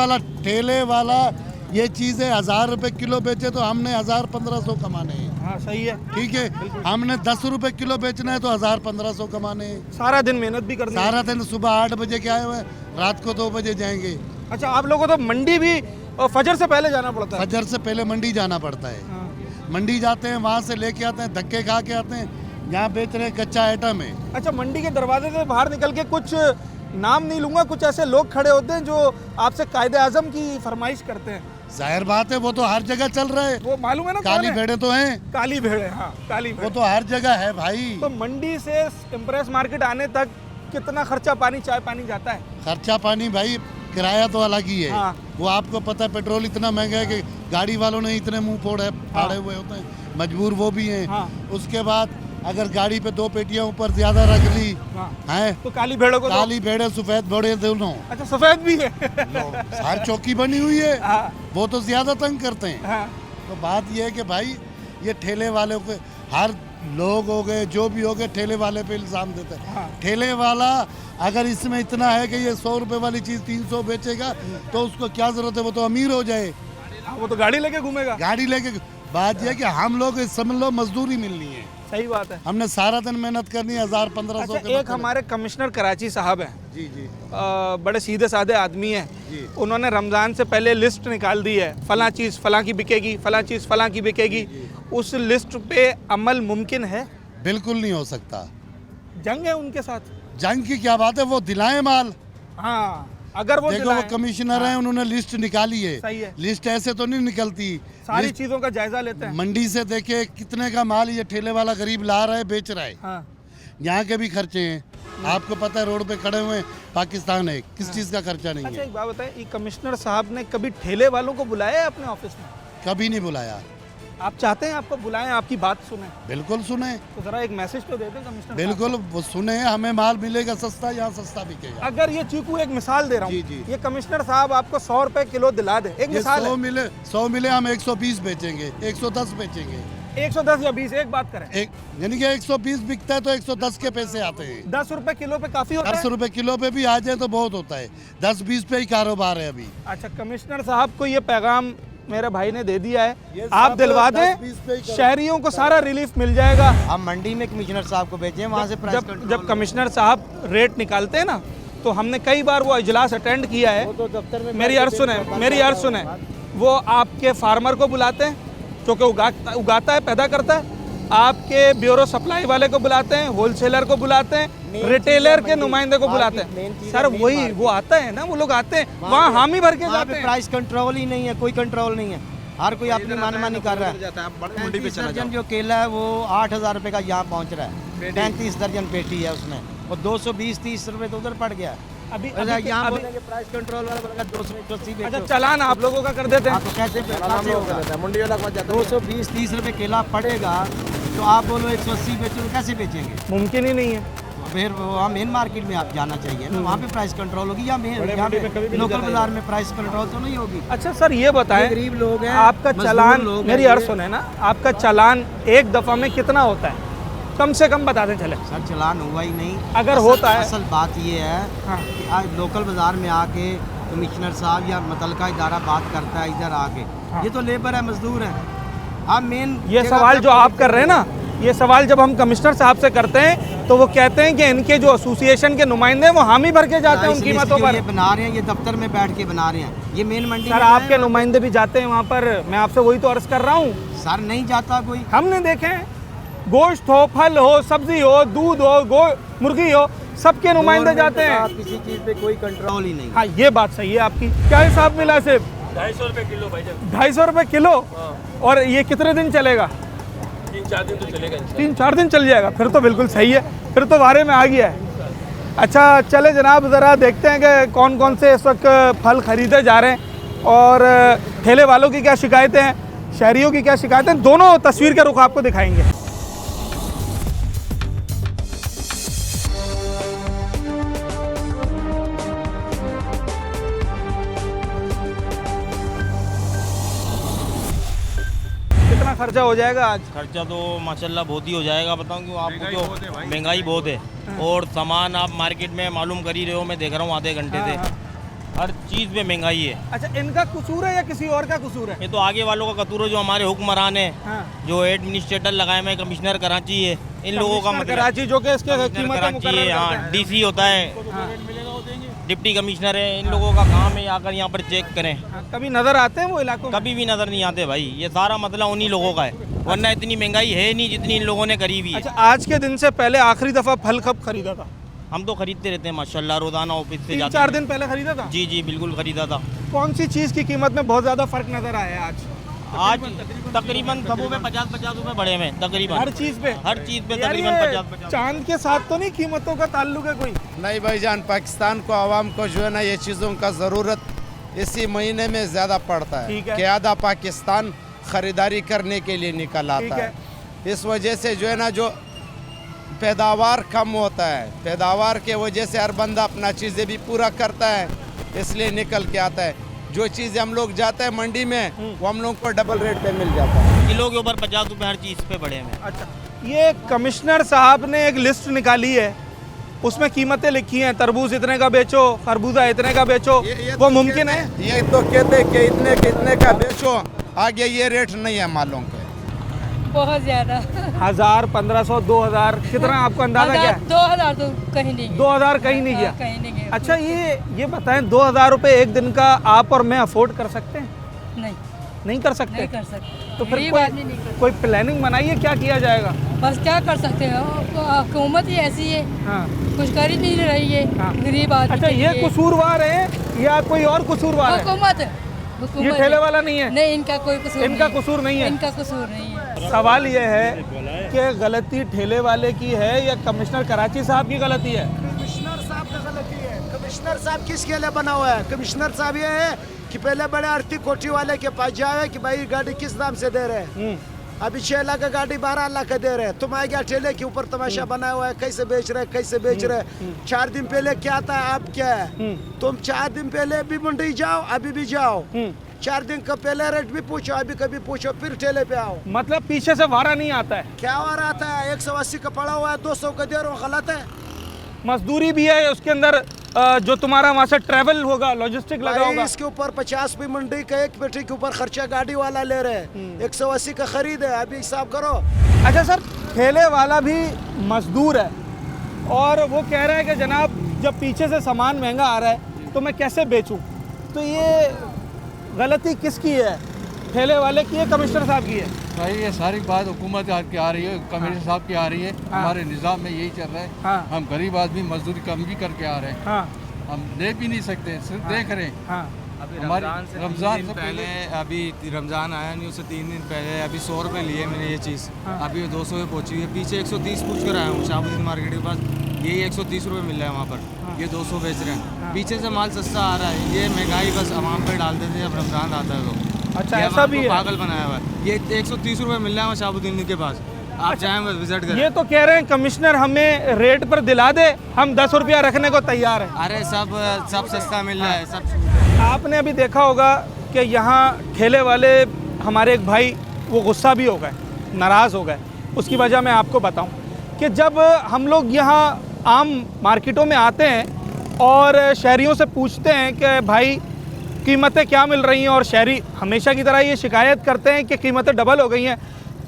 वाला ये चीज़ें 1000 रुपए किलो बेचे तो हमने 1000-1500 कमाने हैं। हाँ सही है, ठीक है, हमने 10 रुपए किलो बेचना है तो 1000-1500 कमाने हैं। सारा दिन मेहनत भी करनी है। सारा दिन सुबह 8 बजे के आए हुए हैं, रात को 2 बजे जाएंगे। अच्छा, आप लोगों को तो मंडी भी फजर से पहले जाना पड़ता है। फजर से पहले मंडी जाना पड़ता है। मंडी जाते हैं, वहाँ से लेके आते हैं, धक्के खा के आते हैं, यहाँ बेच रहे हैं कच्चा आइटम है। अच्छा, मंडी के दरवाजे से बाहर निकल के कुछ नाम नहीं लूंगा, कुछ ऐसे लोग खड़े होते हैं जो आपसे कायदे आजम की फरमाइश करते हैं। जाहिर बात है, वो तो हर जगह चल रहा है। वो मालूम है ना, काली भेड़े तो हैं। काली भेड़े, हाँ काली भेड़े। वो तो हर जगह है भाई। तो मंडी से इम्प्रेस मार्केट आने तक कितना खर्चा पानी, चाय पानी जाता है? खर्चा पानी भाई, किराया तो अलग ही है। हाँ। वो आपको पता है, पेट्रोल इतना महंगा है कि गाड़ी वालों ने इतने मुंह फाड़े हुए होते हैं, मजबूर वो भी हैं। हाँ। उसके बाद अगर गाड़ी पे 2 पेटियां ऊपर ज्यादा रख ली हैं तो काली भेड़ों को, काली भेड़े सफेद भेड़े दोनों। अच्छा, सफेद भी है। हर चौकी बनी हुई है, वो तो ज्यादा तंग करते हैं। तो बात ये है कि भाई ये ठेले वाले को, हर लोग हो गए जो भी हो गए, ठेले वाले पे इल्जाम देते हैं। ठेले वाला अगर इसमें इतना है कि ये 100 रुपए वाली चीज 300 बेचेगा तो उसको क्या जरूरत है, वो तो अमीर हो जाए। वो तो गाड़ी लेके घूमेगा। गाड़ी लेके। बात यह है कि हम लोग समझ लो मजदूरी मिलनी है। सही बात है, हमने सारा दिन मेहनत करनी है, 1000-1500। अच्छा, एक हमारे कमिश्नर कराची साहब हैं, जी जी, बड़े सीधे साधे आदमी हैं। उन्होंने रमज़ान से पहले लिस्ट निकाल दी है, फलां चीज़ फलां की बिकेगी, फलां चीज़ फलां की बिकेगी। उस लिस्ट पे अमल मुमकिन है? बिल्कुल नहीं हो सकता। जंग है उनके साथ? जंग की क्या बात है, वो दिलाए माल। हाँ, अगर वो देखो, वो कमिश्नर हैं, उन्होंने लिस्ट निकाली है। सही है। लिस्ट ऐसे तो नहीं निकलती, सारी चीजों का जायजा लेते हैं। मंडी से देखे कितने का माल ये ठेले वाला गरीब ला रहा है, बेच रहा है। हाँ। यहाँ के भी खर्चे हैं, आपको पता है, रोड पे खड़े हुए हैं, पाकिस्तान है, किस चीज का खर्चा नहीं अच्छा, है। एक बात बताएं, ये कमिश्नर साहब ने कभी ठेले वालों को बुलाया है अपने ऑफिस में? कभी नहीं बुलाया। आप चाहते हैं आपको बुलाएं, आपकी बात सुने? बिल्कुल सुने। तो जरा एक मैसेज तो दे दें कमिश्नर। बिल्कुल, वो सुने, हमें माल मिलेगा सस्ता, यहाँ सस्ता बिकेगा। अगर ये चीकू, एक मिसाल दे रहा हूँ, ये कमिश्नर साहब आपको 100 रुपए किलो दिला दे, एक मिसाल 100 मिले, हम 120 बेचेंगे, 110 बेचेंगे। 110 या 20, एक बात करें, यानी कि 120 बिकता है तो 110 के पैसे आते हैं। 10 रुपए किलो पे काफी होता है? 10 रुपए किलो पे भी आ जाए तो बहुत होता है, 10-20 पे ही कारोबार है अभी। अच्छा, कमिश्नर साहब को ये पैगाम मेरे भाई ने दे दिया है, आप दिलवा दें, शहरियों को सारा रिलीफ मिल जाएगा। हम मंडी में कमिश्नर साहब को भेजें, वहाँ से प्राइस जब कमिश्नर साहब रेट निकालते हैं ना, तो हमने कई बार वो इजलास अटेंड किया है। तो दफ्तर में मेरी अर्ज सुने, वो आपके फार्मर को बुलाते हैं क्योंकि उगाता है, पैदा करता है, आपके ब्यूरो सप्लाई वाले को बुलाते हैं, होलसेलर को बुलाते हैं, रिटेलर के नुमाइंदे को बुलाते हैं। सर वही वो आता है ना, वो लोग आते हैं, वहाँ हामी भर के जाते हैं। प्राइस कंट्रोल ही नहीं है, कोई कंट्रोल नहीं है, हर कोई अपनी मनमानी कर रहा है। 35 दर्जन जो केला है वो 8000 रुपये का यहाँ पहुँच रहा है, 35 दर्जन पेटी है उसमें, और 220-30 रुपए तो उधर पड़ गया। अभी यहाँ बोलेंगे प्राइस कंट्रोल वाला बोलेगा 280। अच्छा, चालान आप लोगों का कर देते हैं तो कैसे होगा? 220-30 रुपए केला पड़ेगा तो आप बोलो 180 बेचो, तो कैसे बेचेंगे? मुमकिन ही नहीं है। फिर वहाँ मेन मार्केट में आप जाना चाहिए ना, वहाँ पे प्राइस कंट्रोल होगी, या लोकल बाजार में प्राइस कंट्रोल तो नहीं होगी। अच्छा सर, ये बताएं, गरीब लोग हैं, आपका चालान, मेरी अर्ज सुने ना, आपका चालान एक दफा में कितना होता है? कम से कम बता दें चले। सर चालान हुआ ही नहीं, अगर होता है। असल बात ये है कि आज लोकल बाजार में आके कमिश्नर साहब या मुतलका इदारा बात करता है इधर आके, ये तो लेबर है, मजदूर है। आप मेन ये सवाल जो आप कर रहे हैं ना, ये सवाल जब हम कमिश्नर साहब से करते हैं तो वो कहते हैं कि इनके जो एसोसिएशन के नुमाइंदे हैं वो हामी भर के जाते हैं उन कीमतों पर। ये बना रहे हैं, ये दफ्तर में बैठ के बना रहे हैं, ये मेन मंडी। सर आपके नुमाइंदे भी जाते हैं वहाँ पर, मैं आपसे वही तो अर्ज कर रहा हूँ। सर नहीं जाता कोई, हमने देखे हैं, गोश्त हो, फल हो, सब्जी हो, दूध हो, मुर्गी हो, सबके नुमाइंदे जाते हैं। किसी चीज पे कोई कंट्रोल ही नहीं। हाँ, ये बात सही है आपकी। क्या हिसाब मिला सिर्फ 250 रुपए किलो भाई? 250 रुपए किलो। और ये कितने दिन चलेगा? 3-4 दिन तो चलेगा। 3-4 दिन चल जाएगा, फिर तो बिल्कुल सही है, फिर तो बारे में आ गया है। अच्छा चले जनाब, ज़रा देखते हैं कि कौन कौन से इस वक्त फल ख़रीदे जा रहे हैं और ठेले वालों की क्या शिकायतें हैं, शहरियों की क्या शिकायतें, दोनों तस्वीर के रुख आपको दिखाएंगे। कितना खर्चा हो जाएगा आज? खर्चा तो माशाल्लाह बहुत ही हो जाएगा, बताऊं क्यों आपको, तो महंगाई बहुत है और सामान आप मार्केट में मालूम कर ही रहे हो, मैं देख रहा हूँ आधे घंटे से हर चीज़ पे महंगाई है। अच्छा, इनका कसूर है या किसी और का कसूर है? ये तो आगे वालों का कसूर है, जो हमारे हुक्मरान है, जो एडमिनिस्ट्रेटर लगाए हुए कमिश्नर कराची है, इन लोगों का मतलब कराची जो कि इसके कीमत कराची है, हाँ डीसी होता है, डिप्टी कमिश्नर है, इन लोगों का काम है आकर यहाँ पर चेक करें। कभी नजर आते हैं वो इलाकों में? कभी भी नजर नहीं आते भाई, ये सारा मसला उन्हीं लोगों का है, वरना इतनी महंगाई है नहीं जितनी इन लोगों ने करी हुई है। अच्छा, आज के दिन से पहले आखिरी दफा फल कब खरीदा था? हम तो खरीदते रहते हैं माशाल्लाह, रोजाना ऑफिस से 3-4 दिन पहले खरीदा था? जी बिल्कुल खरीदा था। कौन सी चीज़ की कीमत में बहुत ज़्यादा फर्क नजर आया है आज? तकरीबन सबों में 50-50 रुपए बढ़े हुए तकरीबन, हर चीज़ पे तकरीबन 50-50। चांद के साथ तो नहीं कीमतों का ताल्लुक है कोई? नहीं भाईजान, पाकिस्तान को आवाम को जो है ना ये चीज़ों का ज़रूरत इसी महीने में ज़्यादा पड़ता है कि आधा पाकिस्तान ख़रीदारी करने के लिए निकल आता है। इस वजह से जो है ना जो पैदावार कम होता है, पैदावार के वजह से हर बंदा अपना चीज़ें भी पूरा करता है, इसलिए निकल के आता है। जो चीज़ हम लोग जाते हैं मंडी में वो हम लोग को डबल रेट पे मिल जाता है। किलो के ऊपर 50 रुपए हर चीज़ पे बढ़े हैं। अच्छा, ये कमिश्नर साहब ने एक लिस्ट निकाली है, उसमें कीमतें लिखी हैं, तरबूज इतने का बेचो, खरबूजा इतने का बेचो, वो मुमकिन है? ये तो कहते हैं कि इतने कितने का बेचो, आगे ये रेट नहीं है मालूम के। बहुत ज्यादा 1000, 1500, 2000 कितना आपको अंदाजा क्या है? 2000 तो कहीं नहीं, 2000 कहीं नहीं गया? कहीं नहीं गया। अच्छा, ये बताएं 2000 रुपए एक दिन का आप और मैं अफोर्ड कर सकते हैं? नहीं कर सकते? नहीं कर सकते। तो फिर कोई प्लानिंग बनाइए, क्या किया जाएगा? बस क्या कर सकते हैं, हुकूमत ही ऐसी है, कुछ कर ही नहीं रही है गरीब आदमी। अच्छा, ये कसूरवार है या कोई और कसूरवार है? हुकूमत ये ठेले वाला नहीं है? नहीं, इनका कोई कसूर इनका कसूर नहीं है? इनका कसूर नहीं है। सवाल ये है कि गलती ठेले वाले की है या कमिश्नर कराची साहब की गलती है? कमिश्नर साहब की गलती है। कमिश्नर साहब किसके लिए बना हुआ है? कमिश्नर साहब ये है कि पहले बड़े आरती कोठी वाले के पास जाए कि भाई गाड़ी किस दाम से दे रहे हैं, अभी 6 लाख का गाड़ी 12 लाख का दे रहे हैं, तुम आ गया ठेले के ऊपर तमाशा बनाया हुआ है, कैसे बेच रहे, कैसे बेच रहे। 4 दिन पहले क्या था, अब क्या है? तुम 4 दिन पहले भी मंडी जाओ, अभी भी जाओ, 4 दिन का पहले रेट भी पूछो, अभी कभी पूछो, फिर ठेले पे आओ। मतलब पीछे से वारा नहीं आता है? क्या वारा आता है? 180 का पड़ा हुआ है, 200 का दे रहे हो, गलत है। मजदूरी भी है उसके अंदर, जो तुम्हारा वहाँ से ट्रैवल होगा, लॉजिस्टिक लगा होगा। इसके ऊपर 50 भी मंडी का एक पेटी के ऊपर खर्चा गाड़ी वाला ले रहे हैं, 180 का खरीद है, अभी हिसाब करो। अच्छा सर, ठेले वाला भी मजदूर है और वो कह रहा है कि जनाब जब पीछे से सामान महंगा आ रहा है तो मैं कैसे बेचूं? तो ये गलती किसकी है, ठेले वाले की है, कमिश्नर साहब की है? भाई ये सारी बात हुकूमत की आ रही है, कमिश्नर साहब की आ रही है। हमारे निज़ाम में यही चल रहा है। हम गरीब आदमी मजदूरी कम भी करके आ रहे हैं, हम ले भी नहीं सकते, सिर्फ देख रहे हैं। हमारे रमज़ान से पहले, अभी रमज़ान आया नहीं, उससे 3 दिन पहले अभी 100 रुपये लिए मैंने ये चीज़, अभी 200 पे पहुँची है। पीछे 130 पूछ कर आया हूँ शाहबुद्दीन मार्केट के पास, यही 130 रुपये मिल रहा है वहाँ पर, ये 200 बेच रहे हैं। पीछे से माल सस्ता आ रहा है, ये महंगाई बस आवाम पर डाल देते हैं जब रमज़ान आता है तो। अच्छा, ऐसा भी है? पागल बनाया हुआ है। ये 130 रुपये मिल रहा है शाहबुद्दीन के पास, आप चाहें बस विजिट करें। ये तो कह रहे हैं कमिश्नर हमें रेट पर दिला दे, हम 10 रुपया रखने को तैयार है। अरे सब सस्ता मिल रहा है, सब। आपने अभी देखा होगा कि यहाँ ठेले वाले हमारे एक भाई वो गुस्सा भी हो गए, नाराज़ हो गए। उसकी वजह मैं आपको बताऊं कि जब हम लोग यहाँ आम मार्केटों में आते हैं और शहरियों से पूछते हैं कि भाई कीमतें क्या मिल रही हैं, और शहरी हमेशा की तरह ये शिकायत करते हैं कि कीमतें डबल हो गई हैं,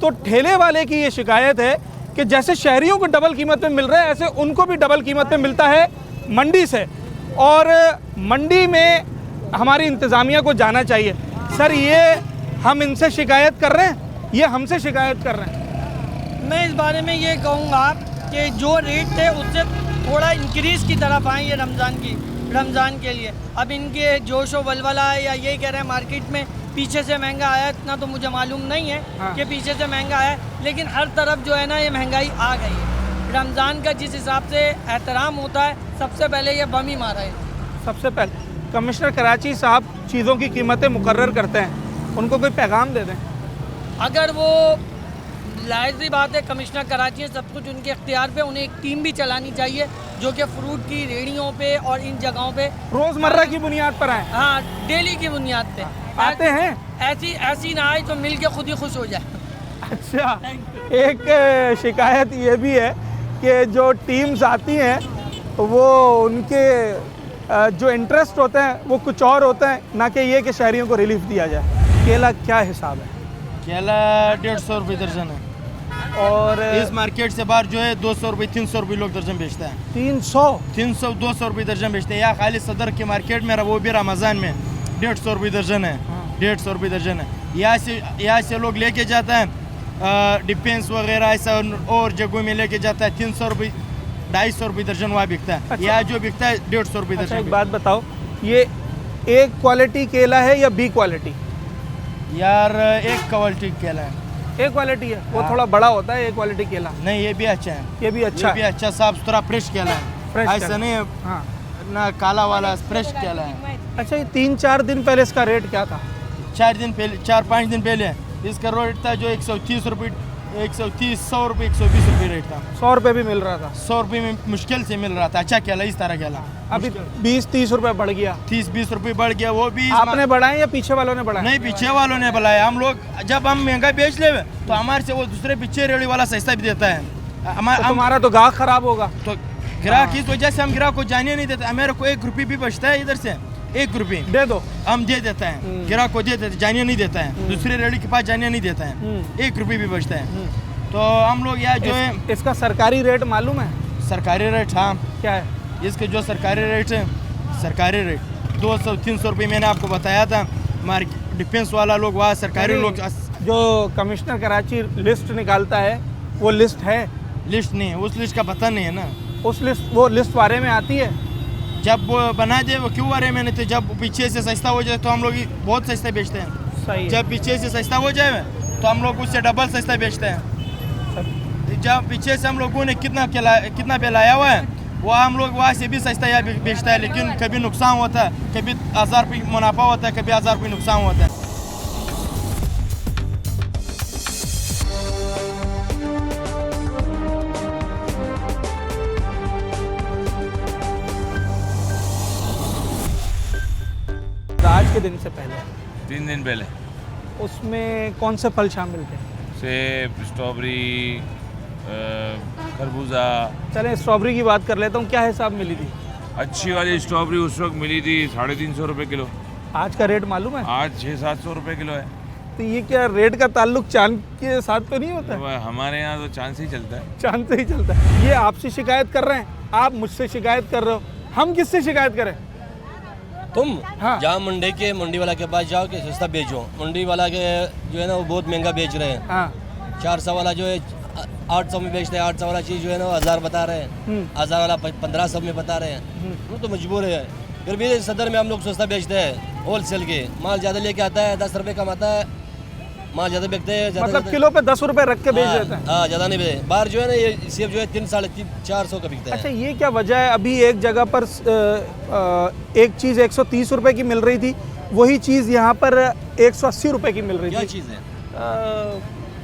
तो ठेले वाले की ये शिकायत है कि जैसे शहरियों को डबल कीमत में मिल रहा है ऐसे उनको भी डबल कीमत में मिलता है मंडी से, और मंडी में हमारी इंतज़ामिया को जाना चाहिए। सर, ये हम इनसे शिकायत कर रहे हैं, ये हमसे शिकायत कर रहे हैं? मैं इस बारे में ये कहूँगा कि जो रेट थे उससे थोड़ा इंक्रीज़ की तरफ आए ये रमज़ान के लिए। अब इनके जोश व वलवला है या ये कह रहे हैं मार्केट में पीछे से महंगा आया, इतना तो मुझे मालूम नहीं है कि पीछे से महंगा आया, लेकिन हर तरफ जो है ना ये महंगाई आ गई है। रमज़ान का जिस हिसाब से एहतराम होता है, सबसे पहले ये बम ही मारा है। सबसे पहले कमिश्नर कराची साहब चीज़ों की कीमतें मुकर्रर करते हैं, उनको कोई पैगाम दे दें। अगर वो लाज़मी बात है, कमिश्नर कराची है, सब कुछ उनके इख्तियार पे, उन्हें एक टीम भी चलानी चाहिए जो कि फ्रूट की रेहड़ियों पे और इन जगहों पे रोज़मर्रा की बुनियाद पर आए। हाँ, डेली की बुनियाद पे आते हैं। ऐसी ना आए तो मिल के खुद ही खुश हो जाए। अच्छा, एक शिकायत ये भी है कि जो टीम्स आती हैं वो उनके जो इंटरेस्ट होते हैं वो कुछ और होते हैं, ना कि ये कि शहरियों को रिलीफ दिया जाए। केला क्या हिसाब है? केला 150 रुपये दर्जन है, और इस मार्केट से बाहर जो है 200 रुपये 300 रुपये लोग दर्जन बेचते हैं। 300 200 रुपये दर्जन बेचते हैं। या खाली सदर के मार्केट में वो भी रमज़ान में 150 रुपये दर्जन है। 150 रुपये दर्जन है। यहाँ से लोग लेके जाता है डिफेंस वगैरह ऐसा और जगहों में लेके जाता है 300 रुपये 250 रुपये दर्जन वहाँ बिकता है। यहाँ जो बिकता है 150 रुपये दर्जन। एक बात बताओ, ये ए क्वालिटी केला है या बी क्वालिटी? यार एक क्वालिटी केला है। ए क्वालिटी है, वो थोड़ा बड़ा होता है। ए क्वालिटी केला नहीं, ये भी अच्छा है। ये भी अच्छा है, अच्छा साफ सुथरा फ्रेश केला है। ऐसा नहीं है ना काला वाला, फ्रेश केला है। अच्छा, ये 3-4 दिन पहले इसका रेट क्या था? 4-5 दिन पहले इसका रेट था जो 130 रुपये 130 100 रुपये 120 रुपये रेट था। 100 रुपये भी मिल रहा था? 100 रुपये में मुश्किल से मिल रहा था। अच्छा केला, इस तरह केला। अभी 20-30 रुपये बढ़ गया। 30-20 रुपये बढ़ गया। वो भी आपने बढ़ाए या पीछे वालों ने बढ़ाए? नहीं, पीछे वालों ने बढ़ाया। हम लोग जब हम महंगा बेच ले तो हमारे से वो दूसरे पीछे रेडी वाला सस्ता भी देता है। हमारा तो ग्राहक खराब होगा। तो ग्राहक इस वजह से हम ग्राहक को जाने नहीं देते। मेरे को 1 रुपये भी बचता है इधर से, 1 रुपये दे दो, हम दे देता है। ग्राहक को दे देते, जाने नहीं देता है। दूसरे रेडी के पास जाने नहीं देता है। 1 रुपये भी बचता है। तो हम लोग यहाँ जो है इसका सरकारी रेट मालूम है? सरकारी रेट, हाँ क्या है इसके? जो सरकारी रेट है, सरकारी रेट 200-300 रुपये मैंने आपको बताया था। मार्केट डिफेंस वाला लोग वहाँ सरकारी लोग जो कमिश्नर कराची लिस्ट निकालता है वो लिस्ट है? लिस्ट नहीं है, उस लिस्ट का पता नहीं है ना। वो लिस्ट बारे में आती है जब वो बना दे, वो क्यों बारे में नहीं थे। जब पीछे से सस्ता हो जाए तो हम लोग बहुत सस्ता बेचते हैं। सही। जब पीछे से सस्ता हो जाए तो हम लोग उससे डबल सस्ता बेचते हैं। जब पीछे से हम लोगों ने कितना पे लाया हुआ है, वो हम लोग वहाँ से भी सस्ता या बेचता है। लेकिन कभी नुकसान होता है, कभी 1000 रुपये मुनाफा होता है, कभी 1000 रुपये नुकसान होता है। आज के दिन से पहले 3 दिन पहले उसमें कौन से फल शामिल थे? सेब, स्ट्रॉबेरी, खरबूजा। चलें स्ट्रॉबेरी की बात कर लेता हूँ। क्या हिसाब मिली थी? अच्छी वाली स्ट्रॉबेरी उस वक्त मिली थी 350 रुपये किलो। आज का रेट मालूम है? आज 600-700 रुपये किलो है। तो ये क्या रेट का ताल्लुक चांद के साथ तो नहीं होता? तो हमारे यहाँ तो चांद से ही चलता है। चांद से ही चलता है। ये आपसे शिकायत कर रहे हैं, आप मुझसे शिकायत कर रहे हो, हम किससे शिकायत करें? तुम जहाँ मंडी वाला के पास जाओ कि सस्ता बेचो। मंडी वाला के जो है ना वो बहुत महंगा बेच रहे हैं। 400 वाला जो है 800 में बेचते हैं। 800 वाला चीज़ जो है ना 1000 बता रहे हैं। 1000 वाला 1500 में बता रहे हैं। वो तो मजबूर है। फिर भी सदर में हम लोग सस्ता बेचते हैं। होलसेल के माल ज़्यादा लेके आता है, 10 रुपये कमाता है, माल ज़्यादा बेचते हैं। मतलब किलो पे 10 रुपये रख के बेच देते हैं। हाँ, ज़्यादा नहीं बेचते। बाहर जो है ना ये सेब जो है 300-450 का बिकता है। अच्छा, ये क्या वजह है? अभी एक जगह पर एक चीज़ 130 रुपये की मिल रही थी, वही चीज़ यहाँ पर 180 रुपये की मिल रही थी। क्या चीज़ है?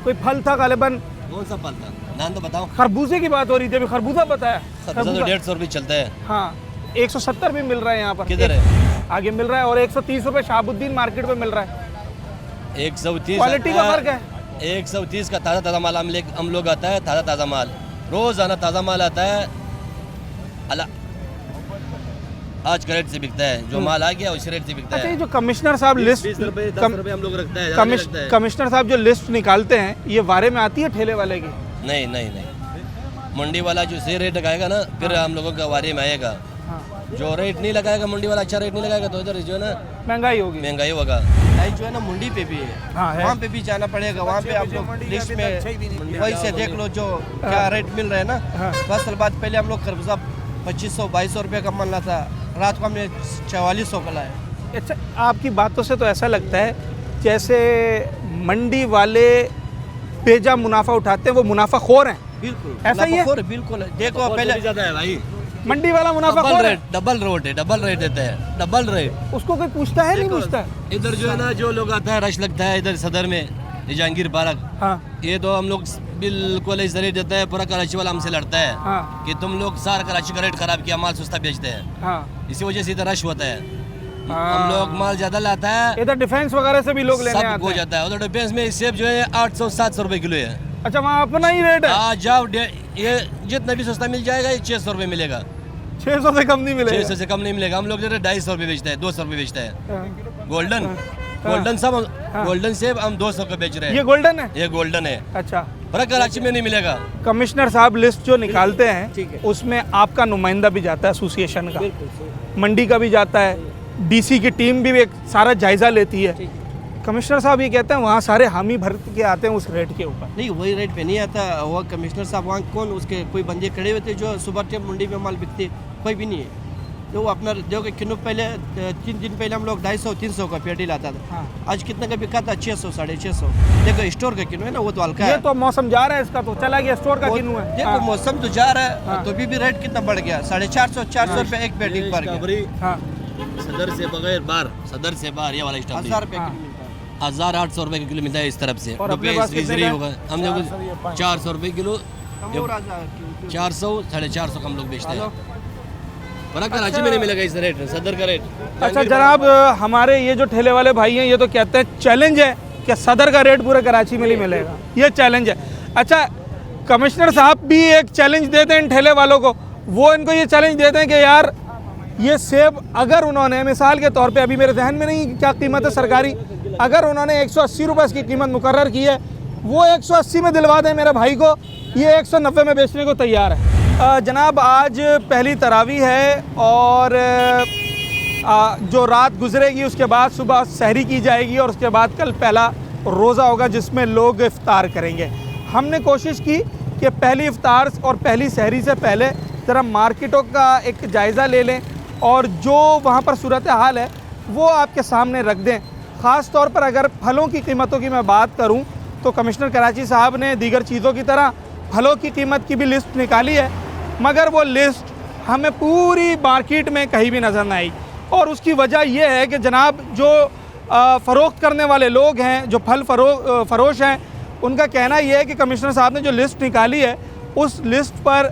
कोई फल था गालिबन। कौन सा फल था? नाम तो बताओ। खरबूजे की बात हो रही थी, अभी खरबूजा बताया। खरबूजा तो 150 रुपये चलता है। हाँ, 170 भी मिल रहा है यहाँ पर। किधर है? आगे मिल रहा है। और 130 रुपये शहाबुद्दीन मार्केट में मिल रहा है। 130 क्वालिटी का फर्क है। 130 का ताज़ा माल हम लोग आता है। ताज़ा माल रोज़ आना ताज़ा माल आता है। आज का रेट से बिकता है। जो माल आ गया उसी रेट से बिकता है। अच्छा, जो कमिश्नर साहब लिस्ट 20 रुपये 10 रुपये हम लोग रखते हैं। कमिश्नर साहब जो लिस्ट निकालते हैं, ये वारे में आती है ठेले वाले की? नहीं, मंडी वाला जो सही रेट लगाएगा ना फिर हम लोगों का वारे में आएगा। जो रेट नहीं लगाएगा मंडी वाला, अच्छा रेट नहीं लगाएगा तो इधर जो है ना महंगाई होगा। जो है ना मंडी पे भी है, वहाँ पे भी जाना पड़ेगा। वहाँ पे आप लोग लिस्ट में वही से देख लो जो क्या रेट मिल रहा है ना। 10 साल बाद पहले हम लोग खरबूजा 2500-2200 रुपये का मिल रहा था। रात को हमने 4400 का लाया। अच्छा, आपकी बातों से तो ऐसा लगता है जैसे मंडी वाले बेजा मुनाफा उठाते हैं, वो मुनाफा खोर हैं। बिल्कुल ऐसा ही है। बिल्कुल देखो पहले ज़्यादा है भाई। मंडी वाला मुनाफा खोर है। डबल रेट देते हैं। डबल रेट उसको कोई पूछता है? नहीं पूछता। इधर जो है ना जो लोग आता है रश लगता है इधर सदर में जहांगीर पार्क। हाँ, ये तो हम लोग बिल्कुल इस रेट देता है। पूरा कराची वाला हमसे लड़ता है। हाँ, कि तुम लोग सारा कराची का रेट खराब किया, माल सस्ता बेचते हैं। हाँ, इसी वजह से इधर रश होता है। हम लोग माल ज्यादा लाता है। इधर डिफेंस वगैरह से भी लोग लेने आते हैं। हो जाता है। उधर डिफेंस में सेब जो है 800-700 रुपये किलो है। अच्छा, वहाँ अपना ही रेट है? हाँ, जाओ ये जितना भी सस्ता मिल जाएगा ये 600 रुपये मिलेगा। 600 से कम नहीं मिलेगा। 600 से कम नहीं मिलेगा। हम लोग जो 250 रुपये बेचते हैं, 200 रुपये बेचते हैं। गोल्डन गोल्डन सब गोल्डन सेब हम 200 का बेच रहे हैं। ये गोल्डन है? ये गोल्डन है। अच्छा, पर कराची में नहीं मिलेगा। कमिश्नर साहब लिस्ट जो निकालते हैं उसमें आपका नुमाइंदा भी जाता है एसोसिएशन का, मंडी का भी जाता है, डीसी की टीम भी एक सारा जायजा लेती है। कमिश्नर साहब ये कहते हैं वहाँ सारे हामी भर के आते हैं उस रेट के ऊपर। नहीं, वही रेट पे नहीं आता। वो कमिश्नर साहब वहाँ कौन उसके कोई बंदे खड़े हुए थे जो सुबह टाइम मंडी में माल बिकते? कोई भी नहीं है। तो वो अपना देखो किलो पहले 3 दिन पहले हम लोग 250-300 का पेटी लाता था। आज कितना का बिका था? 600-650। देखो स्टोर का किलो है ना, वो तो हल्का है। ये तो मौसम जा रहा है इसका, तो चला गया स्टोर का किलो है। देखो मौसम तो जा रहा है तो भी रेट कितना बढ़ गया? 450-400 रुपये एक पेटी पर गया। सदर से बगैर बार, सदर से बाहर ये वाला स्टॉप 1000 रुपये 1800 रुपये किलो मिलता है इस तरफ से। और अपने पास कितने का? होगा हम लोग 400 रुपये किलो, 400 450 का हम लोग बेचते हैं। पर कराची में नहीं मिलेगा इस रेट, सदर का रेट। अच्छा जनाब, हमारे ये जो ठेले वाले भाई हैं ये तो कहते हैं चैलेंज है कि सदर का रेट पूरे कराची में नहीं मिलेगा, ये चैलेंज है। अच्छा, कमिश्नर साहब भी एक चैलेंज देते हैं इन ठेले वालों को, वो इनको ये चैलेंज देते हैं कि यार ये सेब अगर उन्होंने मिसाल के तौर पे, अभी मेरे जहन में नहीं क्या कीमत है सरकारी, अगर उन्होंने 180 रुपये की कीमत मुकर्रर की है, वो 180 में दिलवा दें मेरे भाई को, ये 190 में बेचने को तैयार है। जनाब, आज पहली तरावी है और जो रात गुजरेगी उसके बाद सुबह सहरी की जाएगी और उसके बाद कल पहला रोज़ा होगा जिसमें लोग इफ्तार करेंगे। हमने कोशिश की कि पहली इफ्तार और पहली सहरी से पहले ज़रा मार्केटों का एक जायज़ा ले लें और जो वहाँ पर सूरत हाल है वो आपके सामने रख दें। ख़ास तौर पर अगर फलों की कीमतों की मैं बात करूँ तो कमिश्नर कराची साहब ने दीगर चीज़ों की तरह फलों की कीमत की भी लिस्ट निकाली है, मगर वो लिस्ट हमें पूरी मार्केट में कहीं भी नज़र नहीं आई। और उसकी वजह यह है कि जनाब जो फ़रोख्त करने वाले लोग हैं, जो फल फरोश हैं, उनका कहना यह है कि कमिश्नर साहब ने जो लिस्ट निकाली है उस लिस्ट पर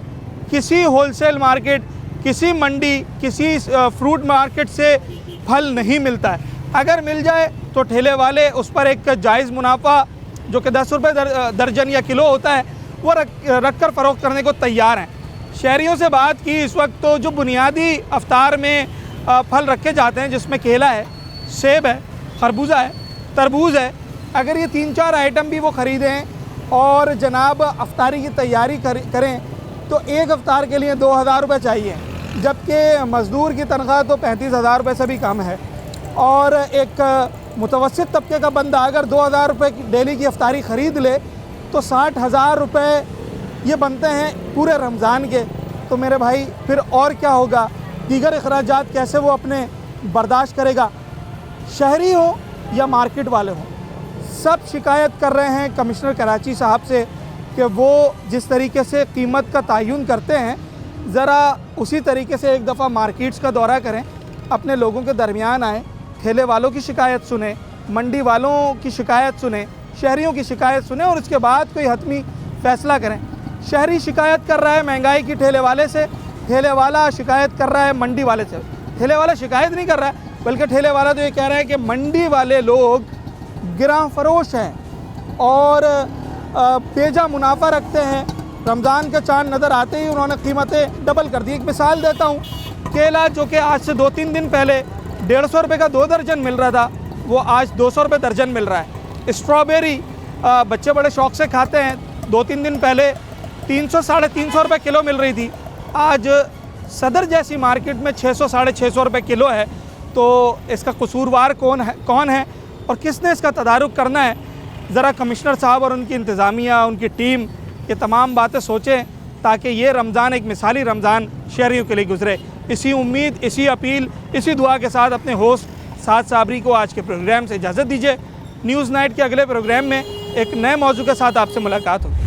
किसी होलसेल मार्केट, किसी मंडी, किसी फ्रूट मार्केट से फल नहीं मिलता है। अगर मिल जाए तो ठेले वाले उस पर एक जायज़ मुनाफा जो कि 10 रुपये दर्जन या किलो होता है वो रख कर फ़रोख्त करने को तैयार हैं। शहरियों से बात की इस वक्त तो जो बुनियादी अफ्तार में फल रखे जाते हैं जिसमें केला है, सेब है, खरबूजा है, तरबूज है, अगर ये 3-4 आइटम भी वो ख़रीदें और जनाब अफ्तारी की तैयारी करें तो एक अफ्तार के लिए 2000 रुपये चाहिए, जबकि मज़दूर की तनख्वाह तो 35,000 रुपये से भी कम है। और एक मुतवस्सित तबके का बंदा अगर 2000 रुपये की डेली की अफ्तारी ख़रीद ले तो 60,000 रुपये ये बनते हैं पूरे रमज़ान के। तो मेरे भाई फिर और क्या होगा, दीगर अखराजात कैसे वो अपने बर्दाश्त करेगा। शहरी हो या मार्केट वाले हों, सब शिकायत कर रहे हैं कमिश्नर कराची साहब से कि वो जिस तरीके से कीमत का तयन करते हैं ज़रा उसी तरीके से एक दफ़ा मार्केट्स का दौरा करें, अपने लोगों के दरमियान आएँ, ठेले वालों की शिकायत सुने, मंडी वालों की शिकायत सुने, शहरियों की शिकायत सुने और उसके बाद कोई हतमी फ़ैसला करें। शहरी शिकायत कर रहा है महंगाई की ठेले वाले से, ठेले वाला शिकायत कर रहा है मंडी वाले से। ठेले वाला शिकायत नहीं कर रहा है बल्कि ठेले वाला तो ये कह रहा है कि मंडी वाले लोग गिरां फरोश हैं और बेजा मुनाफा रखते हैं। रमज़ान का चांद नज़र आते ही उन्होंने कीमतें डबल कर दी। एक मिसाल देता हूँ, केला जो कि आज से 2-3 दिन पहले 150 रुपये का 2 दर्जन मिल रहा था वो आज 200 रुपये दर्जन मिल रहा है। स्ट्रॉबेरी बच्चे बड़े शौक़ से खाते हैं, 2-3 दिन पहले 300-350 रुपये किलो मिल रही थी, आज सदर जैसी मार्केट में 600-650 रुपये किलो है। तो इसका कसूरवार कौन है और किसने इसका तदारुक करना है? ज़रा कमिश्नर साहब और उनकी इंतज़ामिया, उनकी टीम ये तमाम बातें सोचें ताकि ये रमज़ान एक मिसाली रमज़ान शहरियों के लिए गुजरे। इसी उम्मीद, इसी अपील, इसी दुआ के साथ अपने होस्ट साद साबरी को आज के प्रोग्राम से इजाज़त दीजिए। न्यूज़ नाइट के अगले प्रोग्राम में एक नए मौजू के साथ आपसे मुलाकात होगी।